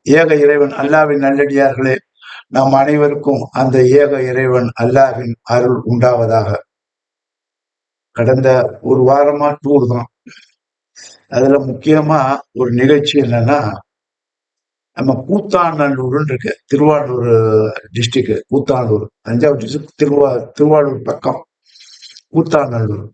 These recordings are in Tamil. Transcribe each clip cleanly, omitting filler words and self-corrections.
ஏக இறைவன் அல்லாவின் நல்லடியார்களே, நாம் அனைவருக்கும் அந்த ஏக இறைவன் அல்லாவின் அருள் உண்டாவதாக. கடந்த ஒரு வாரமா டூர் தான். அதுல முக்கியமா ஒரு நிகழ்ச்சி என்னன்னா, நம்ம கூத்தாநல்லூர்னு இருக்கு, திருவாரூர் டிஸ்ட்ரிக்ட். கூத்தாநல்லூர் தஞ்சாவூர் டிஸ்ட்ரிக்ட், திருவாரூர் பக்கம் கூத்தாநல்லூர்.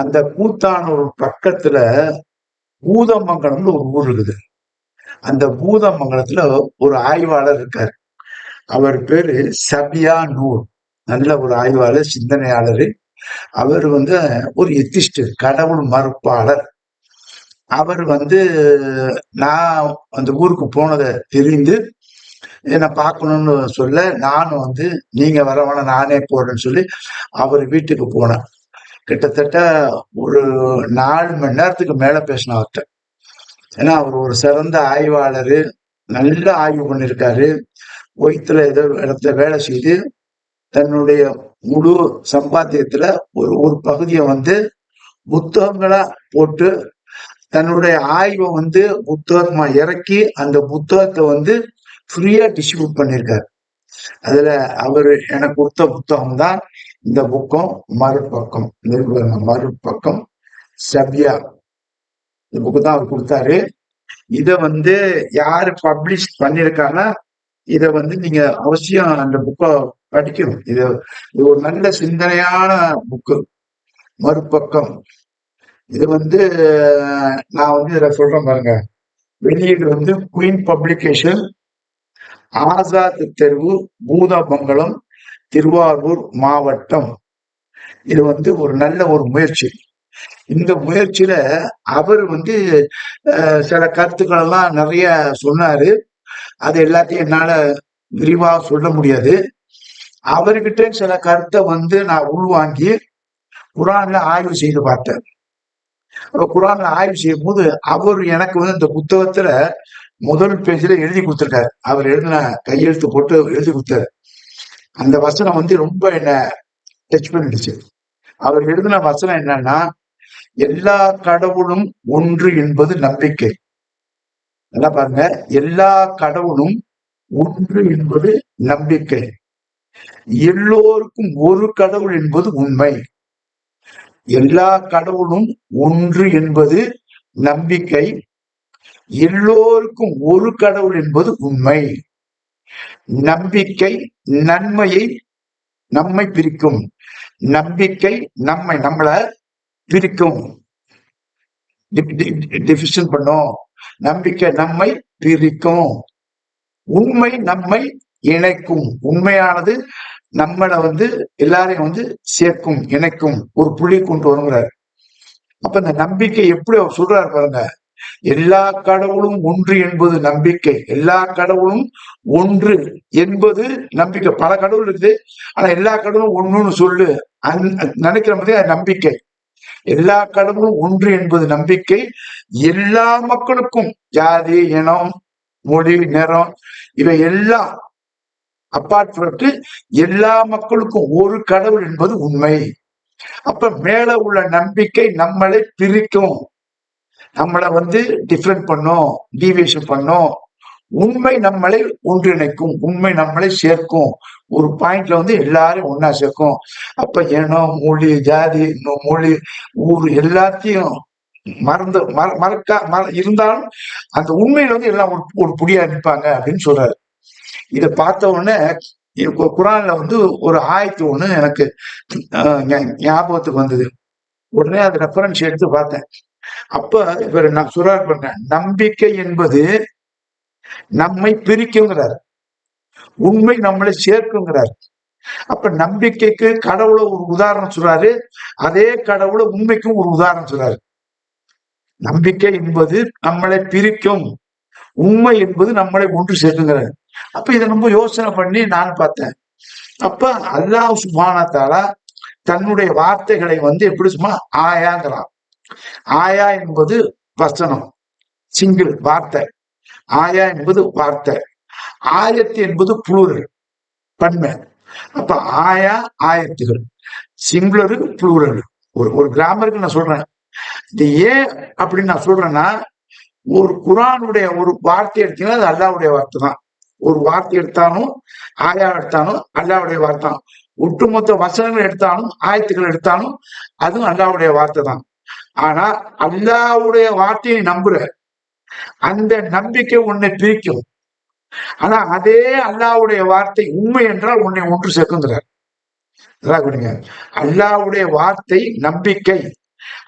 அந்த கூத்தானூர் பக்கத்துல பூதமங்கலம்னு ஒரு ஊர் இருக்குது. அந்த பூதமங்கலத்துல ஒரு ஆய்வாளர் இருக்காரு. அவர் பேரு சபியா நூர். நல்ல ஒரு ஆய்வாளர், சிந்தனையாளர். அவர் ஒரு எத்திஸ்ட், கடவுள் மறுப்பாளர். அவர் நான் அந்த ஊருக்கு போனதை தெரிந்து என்னை பார்க்கணும்னு சொல்ல, நானும் நீங்க வரவன நானே போறேன்னு சொல்லி அவர் வீட்டுக்கு போனேன். கிட்டத்தட்ட ஒரு 4 மணி நேரத்துக்கு மேல பேசின அவர்கிட்ட. ஏன்னா அவர் ஒரு சிறந்த ஆய்வாளர், நல்ல ஆய்வு பண்ணியிருக்காரு. ஒய்த்துல ஏதோ இடத்துல வேலை செய்து தன்னுடைய முழு சம்பாத்தியத்துல ஒரு பகுதியை புத்தகங்களா போட்டு தன்னுடைய ஆய்வை புத்தகமா இறக்கி அந்த புத்தகத்தை ஃப்ரீயா டிஸ்ட்ரிபியூட் பண்ணியிருக்காரு. அதுல அவர் எனக்கு கொடுத்த புத்தகம் தான் இந்த புக்கம், மறுபக்கம். மறுபக்கம் சபியா, இந்த புக்கு தான் அவர் கொடுத்தாரு. இத யாரு பப்ளிஷ் பண்ணிருக்காங்கன்னா, இத நீங்க அவசியம் அந்த புக்கை படிக்கணும். இது ஒரு நல்ல சிந்தனையான புக்கு, மறுபக்கம். இது நான் இதை சொல்றேன் பாருங்க. வெளியீடு குயின் பப்ளிகேஷன், ஆசாத் தெருவு, பூதமங்கலம், திருவாரூர் மாவட்டம். இது ஒரு நல்ல ஒரு முயற்சி. இந்த முயற்சியில அவர் சில கருத்துக்கள் எல்லாம் நிறைய சொன்னாரு. அது எல்லாத்தையும் என்னால விரிவா சொல்ல முடியாது. அவர்கிட்ட சில கருத்தை நான் உள்வாங்கி குரான்ல ஆய்வு செய்து பார்த்தேன். குரான்ல ஆய்வு செய்யும் போது அவர் எனக்கு இந்த புத்தகத்துல முதல் பேஜ்ல எழுதி கொடுத்திருக்காரு. அவர் எழுதின கையெழுத்து போட்டு எழுதி கொடுத்தாரு. அந்த வசனம் ரொம்ப என்ன டச் பண்ணிடுச்சு. அவர் எழுதின வசனம் என்னன்னா, எல்லா கடவுளும் ஒன்று என்பது நம்பிக்கை. நல்லா பாருங்க, எல்லா கடவுளும் ஒன்று என்பது நம்பிக்கை. எல்லோருக்கும் ஒரு கடவுள் என்பது உண்மை. எல்லா கடவுளும் ஒன்று என்பது நம்பிக்கை. எல்லோருக்கும் ஒரு கடவுள் என்பது உண்மை. நம்பிக்கை நம்மை பிரிக்கும். நம்பிக்கை நம்மளை பிரிக்கும், டிவிஷன் பண்ணும். நம்பிக்கை நம்மை பிரிக்கும். உண்மை நம்மை இணைக்கும். உண்மையானது நம்மளை எல்லாரையும் சேர்க்கும், இணைக்கும், ஒரு புள்ளி கொண்டு வருங்கிறார். அப்ப இந்த நம்பிக்கை எப்படி அவர் சொல்றாரு பாருங்க. எல்லா கடவுளும் ஒன்று என்பது நம்பிக்கை. எல்லா கடவுளும் ஒன்று என்பது நம்பிக்கை. பல கடவுள் இருக்குது, ஆனா எல்லா கடவுளும் ஒண்ணுன்னு சொல்லு நினைக்கிற மாதிரி நம்பிக்கை. எல்லா கடவுளும் ஒன்று என்பது நம்பிக்கை. எல்லா மக்களுக்கும் ஜாதி, இனம், மொழி, நிறம் இவை எல்லாம் அப்பாற்பட்டு எல்லா மக்களுக்கும் ஒரு கடவுள் என்பது உண்மை. அப்ப மேல உள்ள நம்பிக்கை நம்மளை பிரிக்கும், நம்மளை டிஃபரெண்ட் பண்ணும், டீவியேஷன் பண்ணும். உண்மை நம்மளை ஒன்றிணைக்கும், உண்மை நம்மளை சேர்க்கும். ஒரு பாயிண்ட்ல எல்லாரும் ஒன்னா சேர்க்கும். அப்ப இனம், மொழி, ஜாதி, மொழி, ஊர் எல்லாத்தையும் இருந்தாலும் அந்த உண்மையில எல்லாம் ஒரு புடியா நிற்பாங்க அப்படின்னு சொல்றாரு. இதை பார்த்த உடனே குரான்ல ஒரு ஆயத்து ஒண்ணு எனக்கு ஞாபகத்துக்கு வந்தது. உடனே அது ரெஃபரன்ஸ் எடுத்து பார்த்தேன். அப்ப இவர் நான் சொல்றாரு பாருங்க, நம்பிக்கை என்பது நம்மை பிரிக்குங்கிறார், உண்மை நம்மளை சேர்க்குங்கிறார். அப்ப நம்பிக்கைக்கு கடவுளை ஒரு உதாரணம் சொல்றாரு, அதே கடவுளை உண்மைக்கும் ஒரு உதாரணம் சொல்றாரு. நம்பிக்கை என்பது நம்மளை பிரிக்கும், உண்மை என்பது நம்மளை ஒன்று சேர்க்குங்கிறார். அப்ப இதை ரொம்ப யோசனை பண்ணி நான் பார்த்தேன். அப்ப அல்லாஹ் சுப்ஹானஹு வ தஆலா தன்னுடைய வார்த்தைகளை எப்படி சும்மா ஆயாங்கிறான். ஆயா என்பது வசனம், சிங்கிள் வார்த்தை. ஆயா என்பது வார்த்தை. ஆயத்து என்பது புளூரல், பன்மை. அப்ப ஆயா, ஆயத்துகள், சிங்குலரு, புளூரல். ஒரு கிராமருக்கு நான் சொல்றேன். இது ஏன் அப்படின்னு நான் சொல்றேன்னா, ஒரு குரானுடைய ஒரு வார்த்தை எடுத்தீங்கன்னா அது அல்லாவுடைய வார்த்தை தான். ஒரு வார்த்தை எடுத்தாலும் ஆயா எடுத்தாலும் அல்லாவுடைய வார்த்தை தான். ஒட்டுமொத்த வசனங்கள் எடுத்தாலும் ஆயத்துக்கள் எடுத்தாலும் அதுவும் அல்லாவுடைய வார்த்தை தான். ஆனா அல்லாவுடைய வார்த்தையை நம்புற அந்த நம்பிக்கை உன்னை பிரிக்கும். ஆனா அதே அல்லாவுடைய வார்த்தை உண்மை என்றால் உன்னை ஒன்று சேர்க்குங்கிறார். அல்லாவுடைய வார்த்தை நம்பிக்கை,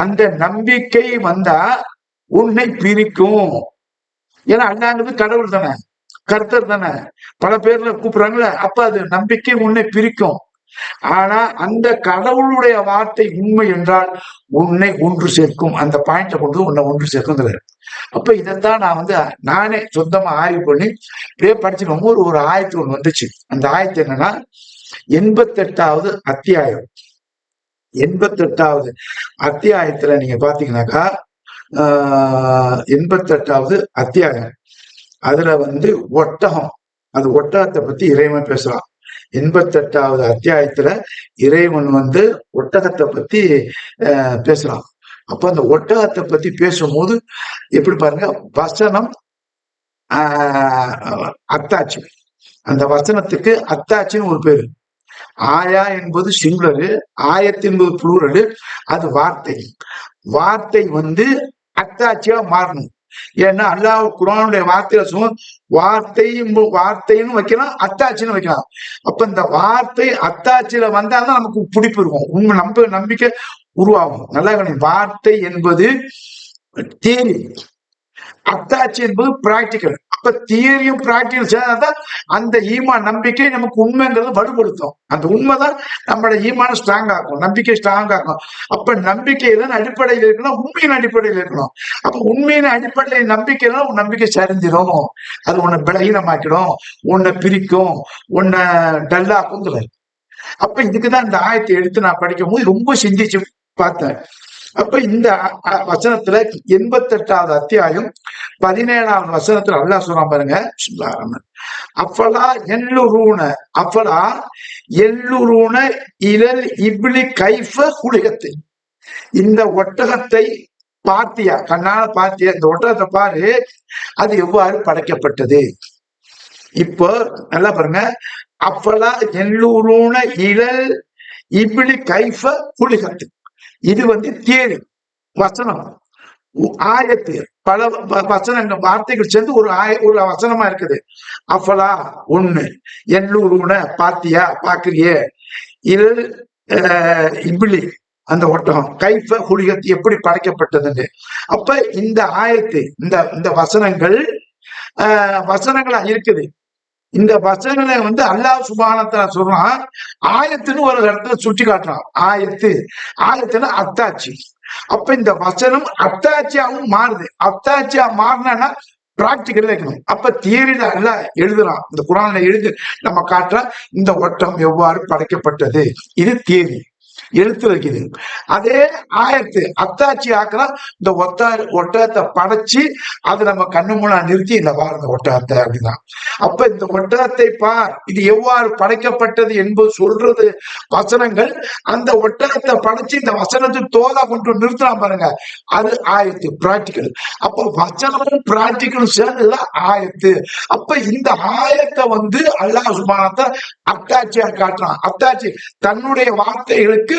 அந்த நம்பிக்கை வந்தா உன்னை பிரிக்கும். ஏன்னா அல்லாங்கிறது கடவுள் தானே, கர்த்தர் தானே, பல பேர்ல கூப்பிடுறாங்களே, அப்ப அது நம்பிக்கை உன்னை பிரிக்கும். ஆனா அந்த கடவுளுடைய வார்த்தை உண்மை என்றால் உன்னை ஒன்று சேர்க்கும். அந்த பாயிண்ட கொண்டு உன்னை ஒன்று சேர்க்குங்கிறாரு. அப்ப இதைத்தான் நான் நானே சொந்தமா ஆய்வு பண்ணி இப்படியே படிச்சுக்கோங்க. ஒரு ஆயத்து ஒண்ணு வந்துச்சு. அந்த ஆயத்து என்னன்னா 88வது அத்தியாயம். 88வது அத்தியாயத்துல நீங்க பாத்தீங்கன்னாக்கா 88வது அத்தியாயம், அதுல ஒட்டகம், அது ஒட்டகத்தை பத்தி இறைவன் பேசுறான். 88வது அத்தியாயத்துல இறைவன் ஒட்டகத்தை பத்தி பேசுறான். அப்ப அந்த ஒட்டகத்தை பத்தி பேசும்போது எப்படி பாருங்க, வசனம் அத்தாட்சி. அந்த வசனத்துக்கு அத்தாட்சின்னு ஒரு பேரு. ஆயா என்பது சிங்குலரு, ஆயத்து என்பது புளூரலு. அது வார்த்தை. வார்த்தை அத்தாட்சியா மாறணும். ஏன்னா அல்லாஹ் குர்ஆனுடைய வார்த்தையில சொல்லும், வார்த்தைன்னு வைக்கலாம், அத்தாட்சின்னு வைக்கலாம். அப்ப இந்த வார்த்தை அத்தாட்சியில வந்தாதான் நமக்கு பிடிப்பு இருக்கும், உண்மை நம்பிக்கை உருவாகும். நல்லா வார்த்தை என்பது தியரி, அத்தாட்சி என்பது பிராக்டிக்கல். அப்ப தியரியும் பிராக்டிக்கல் சேர்ந்தாதான் அந்த ஈமான் நம்பிக்கை நமக்கு உண்மைங்கிறது வலுப்படுத்தும். அந்த உண்மைதான் நம்மளோட ஈமான ஸ்ட்ராங் ஆகும், நம்பிக்கை ஸ்ட்ராங் ஆகும். அப்ப நம்பிக்கை தான் அடிப்படையில் இருக்கணும், உண்மையின் அடிப்படையில் இருக்கணும். அப்ப உண்மையின் அடிப்படையில் நம்பிக்கைனா உன் நம்பிக்கை சரிஞ்சிடும், அது உன்னை பலகீனமாக்கிடும், உன்னை பிரிக்கும், உன்னை டல்லாக்குங்கிற. அப்ப இதுக்குதான் இந்த ஆயத்தை எடுத்து நான் படிக்கும் போது ரொம்ப சிந்திச்சு பார்த்தேன். அப்ப இந்த வசனத்துல 88வது அத்தியாயம் 17வது வசனத்துல அல்லாஹ் சொல்றான் பாருங்க, அப்பலா எல்லுரூன, அப்பலா எல்லுரூன இலல் இப்லி கைஃப குலிகத்து. இந்த ஒட்டகத்தை பார்த்தியா, கண்ணால பார்த்தியா, இந்த ஒட்டகத்தை பாரு, அது எவ்வாறு படைக்கப்பட்டது. இப்போ நல்லா பாருங்க, அப்பலா எல்லுரூன இலல் இப்லி கைஃப குலிகத்து. இது தியரி, வசனம், ஆயத்து, பல வசனங்கள் வார்த்தைகள் சேர்ந்து ஒரு வசனமா இருக்குது. அஃபலா ஒண்ணு, எல்லூருன பாத்தியா, பாக்குறியே, இது இப்லி அந்த ஒட்டகம், கைஃப குலிகத்து எப்படி படைக்கப்பட்டதுன்னு. அப்ப இந்த ஆயத்து, இந்த வசனங்கள் வசனங்களா இருக்குது. இந்த வசனங்களை அல்லாஹ் சுப்ஹானஹு சொல்றான், ஆயத்துன்னு ஒரு இடத்துல சுட்டி காட்டுறான். ஆயத்துன்னு அத்தாட்சி. அப்ப இந்த வசனம் அத்தாட்சியாவும் மாறுது. அத்தாட்சியா மாறினா பிராக்டிக்கல் வைக்கணும். அப்ப தியரியில அல்ல எழுதுறான், இந்த குர்ஆன்ல எழுது நம்ம காட்டுறான், இந்த ஒட்டம் எவ்வாறு படைக்கப்பட்டது, இது தியரி எழுத்து வைக்குது. அதே ஆயத்து அத்தாட்சி ஆக்கலாம், இந்த ஒட்டகத்தை படைச்சு அது நம்ம கண்ணு மூலா நிறுத்தி இந்த பாருங்க ஒட்டகத்தை அப்படிதான். அப்ப இந்த ஒட்டகத்தை பார், இது எவ்வாறு படைக்கப்பட்டது என்பது சொல்றது வசனங்கள். அந்த ஒட்டகத்தை படைச்சு இந்த வசனத்தை தோதா கொண்டு நிறுத்தலாம் பாருங்க, அது ஆயத்து, பிராக்டிக்கல். அப்ப வசனமும் பிராக்டிக்கலும் சேர்ந்துதான் ஆயத்து. அப்ப இந்த ஆயத்தை அல்லாஹ் சுப்ஹானஹு அத்தாட்சியா காட்டுறான். அத்தாட்சி தன்னுடைய வார்த்தைகளுக்கு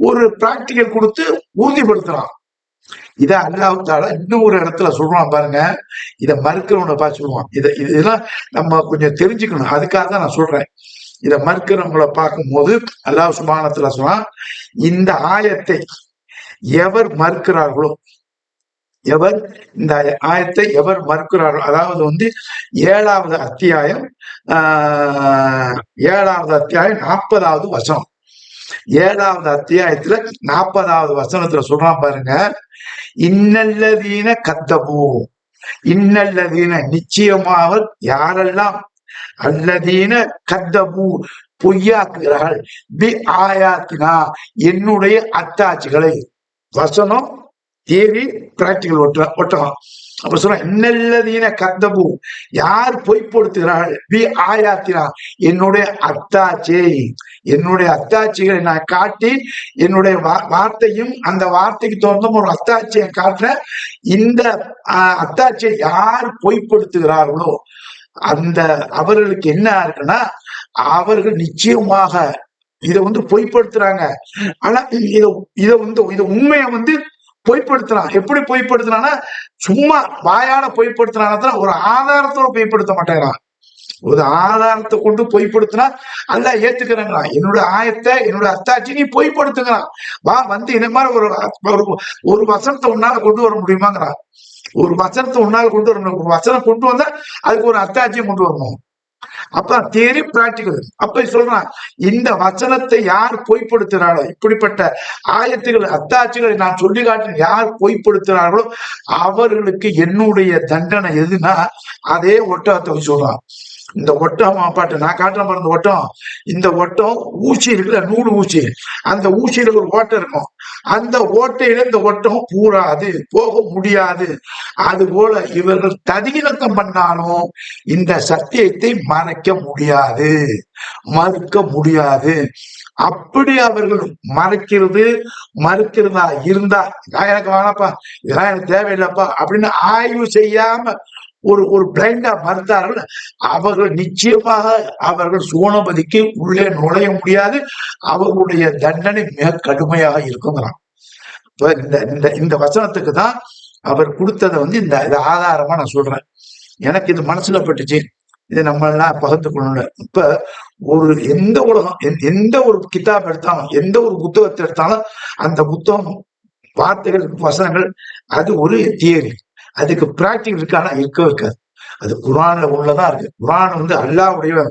ஒரு பிராக்டிக்கல் கொடுத்து உறுதிப்படுத்துறான். இத அல்லாஹ் தஆலா இன்னொரு இடத்துல சொல்றான் பாருங்க, இத மறுக்கிறவனை பார்த்து சொல்லுவான். இதெல்லாம் நம்ம கொஞ்சம் தெரிஞ்சுக்கணும், அதுக்காக தான் நான் சொல்றேன். இத மறுக்கிறவங்களை பார்க்கும்போது அல்லாஹ் சுப்ஹானஹு வ தஆலா சொல்றான், இந்த ஆயத்தை எவர் மறுக்கிறார்களோ, இந்த ஆயத்தை எவர் மறுக்கிறார்களோ, அதாவது 7வது அத்தியாயம் 40வது வசனம். 7வது அத்தியாயத்துல 40வது வசனத்துல சொல்றான் பாருங்க, இன்னல்லதீன கத்தபு, இன்னல்லதீன நிச்சயமாவர் யாரெல்லாம், அல்லதீன கத்தபு பொய்யாக்குகிறார்கள், பி ஆயாத்தினா என்னுடைய அத்தாட்சிகளை. வசனம் தியரி பிராக்டிகல் ஒட்டகம். அப்ப சொல்ற இன்னல்லதீன கத்தபு, யார் பொய்ப்படுத்துகிறாள் பி ஆயாத்தினா, என்னுடைய அத்தாட்சி, என்னுடைய அத்தாட்சிகளை நான் காட்டி, என்னுடைய வார்த்தையும் அந்த வார்த்தைக்கு தோன்றும் ஒரு அத்தாட்சியை காட்டுற, இந்த அத்தாட்சியை யார் பொய்ப்படுத்துகிறார்களோ அந்த அவர்களுக்கு என்ன இருக்குன்னா, அவர்கள் நிச்சயமாக இதை பொய்ப்படுத்துறாங்க. ஆனா இத உண்மையை பொய்ப்படுத்துறான். எப்படி பொய்ப்படுத்துறான்னா, சும்மா வாயால பொய்ப்படுத்துறான், ஒரு ஆதாரத்தோட பொய்ப்படுத்த மாட்டேங்கிறான். ஒரு ஆதாரத்தை கொண்டு பொய்ப்படுத்தினா அல்ல ஏத்துக்கிறாங்களா, என்னோட ஆயத்தை என்னோட அத்தாட்சி நீ பொய்ப்படுத்துங்கிறான். வா இந்த மாதிரி ஒரு வசனத்தை உன்னால கொண்டு வர முடியுமாங்கிறான். ஒரு வசனத்தை உன்னால கொண்டு வரணும். ஒரு வசனம் கொண்டு வந்தா அதுக்கு ஒரு அத்தாட்சியை கொண்டு வரணும். அப்ப தியரி பிராக்டிகல். அப்ப சொல்றான், இந்த வசனத்தை யார் பொய்ப்படுத்துறாளோ, இப்படிப்பட்ட ஆயத்துகள் அத்தாட்சிகளை நான் சொல்லி காட்டின யார் பொய்ப்படுத்துறார்களோ அவர்களுக்கு என்னுடைய தண்டனை எதுனா அதே ஒட்டகத்தை சொல்றான். இந்த ஒட்டம் பாட்டு நான் காட்டுற பாருங்க, ஒட்டம், இந்த ஒட்டம் ஊசி இருக்குல்ல, நூறு ஊசி, அந்த ஊசியில ஒரு ஓட்டை இருக்கும். அந்த ஓட்டையில இந்த ஒட்டம் பூராது, போக முடியாது. அது போல இவர்கள் ததியினத்தம் பண்ணாலும் இந்த சத்தியத்தை மறைக்க முடியாது, மறுக்க முடியாது. அப்படி அவர்கள் மறுக்கிறதா இருந்தா, எனக்கு வேணாப்பா, இதெல்லாம் எனக்கு தேவையில்லைப்பா அப்படின்னு ஆய்வு செய்யாம ஒரு பிளைண்டா மறுத்தார்கள், அவர்கள் நிச்சயமாக அவர்கள் சோனபதிக்கு உள்ளே நுழைய முடியாது. அவர்களுடைய தண்டனை மிக கடுமையாக இருக்குங்கிறான். இந்த வசனத்துக்கு தான் அவர் கொடுத்ததை இந்த ஆதாரமா நான் சொல்றேன். எனக்கு இது மனசுல பட்டுச்சு, இதை நம்ம எல்லாம் பகிர்ந்து கொள்ளணும். இப்ப எந்த உலகம், எந்த ஒரு கிதாப் எடுத்தாலும், எந்த ஒரு புத்தகத்தை எடுத்தாலும், அந்த புத்தகம் வார்த்தைகள் வசனங்கள் அது ஒரு தியரி, அதுக்கு பிராக்டிகல் இருக்கு, ஆனா இருக்காது. அது குர்ஆன்ல உள்ளதான் இருக்கு. குர்ஆன் அல்லாஹ்வுடைய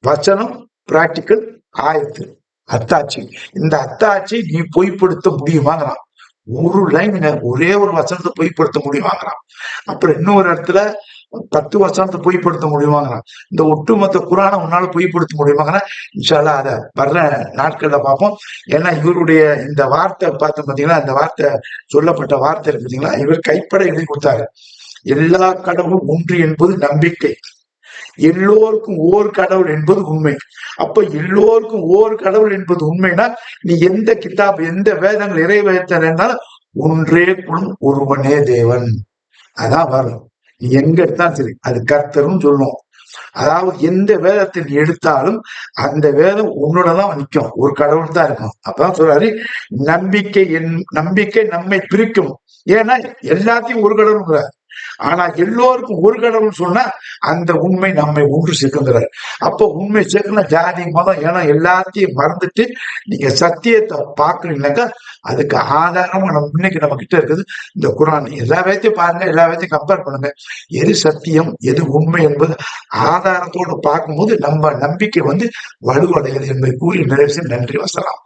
வசனம், பிராக்டிகல், ஆயத்து, அத்தாட்சி. இந்த அத்தாட்சி நீ பொய்ப்படுத்த முடியுமாங்கிறான். ஒரு லைன், ஒரே ஒரு வசனத்தை பொய்ப்படுத்த முடியுமாங்கிறான். அப்புறம் இன்னொரு இடத்துல 10 வசனத்தை பொய்ப்படுத்த முடியுமாங்கிறான். இந்த ஒட்டுமொத்த குர்ஆனை உன்னால பொய்ப்படுத்த முடியுமாங்கிறான். இன்ஷா அல்லாஹ் அதை வர்ற நாட்கள்ல பார்ப்போம். ஏன்னா இவருடைய இந்த வார்த்தை பார்த்தோம் பாத்தீங்களா, இந்த வார்த்தை சொல்லப்பட்ட வார்த்தை இருக்கு பாத்தீங்களா, இவர் கைப்பட எழுதி கொடுத்தாரு. எல்லா கடவுளும் ஒன்று என்பது நம்பிக்கை, எல்லோருக்கும் ஓர் கடவுள் என்பது உண்மை. அப்ப எல்லோருக்கும் ஓர் கடவுள் என்பது உண்மைனா, நீ எந்த கிதாப், எந்த வேதங்கள், இறை வேதத்தில் இருந்தாலும் ஒன்றே குலம், ஒருவனே தேவன், அதான் வரும். நீ எங்க எடுத்தாலும் சரி, அது கர்த்தரும் சொல்லும். அதாவது எந்த வேதத்தை நீ எடுத்தாலும் அந்த வேதம் உன்னோடதான் நிற்கும், ஒரு கடவுள் தான் இருக்கும். அப்பதான் சொல்றாரு, நம்பிக்கை நம்மை பிரிக்கும். ஏன்னா எல்லாத்தையும் ஒரு கடவுள், ஆனா எல்லோருக்கும் ஒரு கடவுள் சொன்னா அந்த உண்மை நம்மை ஒன்று சேர்க்குங்கிறார். அப்போ உண்மை சேர்க்கணும், ஜாதி மதம் ஏன்னா எல்லாத்தையும் மறந்துட்டு நீங்க சத்தியத்தை பாக்குறீங்கன்னாக்கா அதுக்கு ஆதாரமா இன்னைக்கு நம்ம கிட்ட இருக்குது இந்த குர்ஆன். எல்லா வேத்தையும் பாருங்க, எல்லா வேத்தையும் கம்பேர் பண்ணுங்க, எது சத்தியம் எது உண்மை என்பது ஆதாரத்தோடு பார்க்கும்போது நம்ம நம்பிக்கை வலுவடைகிறது என்பதை கூறி நிறைவு. நன்றி, வசலாம்.